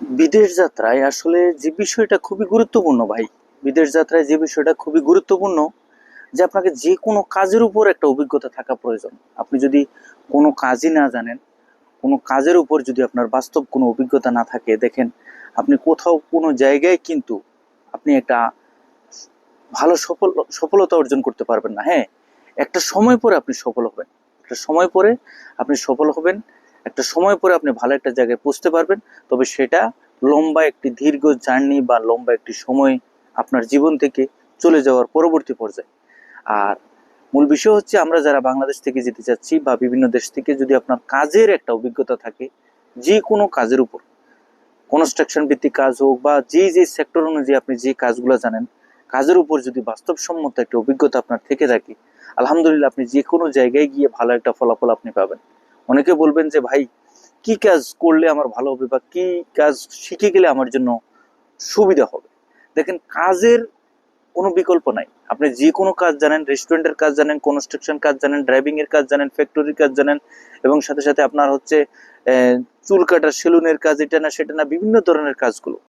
বিদেশ যাত্রায় আসলে যে বিষয়টা খুবই গুরুত্বপূর্ণ ভাই, বিদেশ যাত্রায় যে বিষয়টা খুবই গুরুত্বপূর্ণ, যে আপনাকে যে কোনো কাজের উপর একটা অভিজ্ঞতা থাকা প্রয়োজন। আপনি যদি কোনো কাজই না জানেন, কোনো কাজের উপর যদি আপনার বাস্তব কোনো অভিজ্ঞতা না থাকে, দেখেন আপনি কোথাও কোনো জায়গায় কিন্তু আপনি একটা ভালো সফলতা অর্জন করতে পারবেন না। হ্যাঁ, একটা সময় পরে আপনি সফল হবেন, একটা সময় পরে আপনি সফল হবেন, একটা সময় পরে আপনি ভালো একটা জায়গায় পৌঁছতে পারবেন। তবে সেটা লম্বা একটি দীর্ঘ জার্নি বা লম্বা একটি সময় আপনার জীবন থেকে চলে যাওয়ার পরবর্তী পর্যায়ে। আর মূল বিষয় হচ্ছে, আমরা যারা বাংলাদেশ থেকে যেতে চাচ্ছি বা বিভিন্ন দেশ থেকে, যদি আপনার কাজের একটা অভিজ্ঞতা থাকে, যে কোনো কাজের উপর, কনস্ট্রাকশন ভিত্তিক কাজ হোক বা যে যে সেক্টর অনুযায়ী আপনি যে কাজগুলো জানেন, কাজের উপর যদি বাস্তবসম্মত একটা অভিজ্ঞতা আপনার থেকে থাকে, আলহামদুলিল্লাহ আপনি যে কোনো জায়গায় গিয়ে ভালো একটা ফলাফল আপনি পাবেন। অনেকে বলবেন যে ভাই, কি কাজ করলে আমার ভালো হবে বা কি কাজ শিখে গেলে আমার জন্য সুবিধা হবে। দেখেন, কাজের কোনো বিকল্প নাই। আপনি যে কোনো কাজ জানেন, রেস্টুরেন্টের কাজ জানেন, কনস্ট্রাকশন কাজ জানেন, ড্রাইভিং এর কাজ জানেন, ফ্যাক্টরির কাজ জানেন, এবং সাথে সাথে আপনার হচ্ছে চুল কাটার সেলুনের কাজ, এটা না সেটা না, বিভিন্ন ধরনের কাজগুলো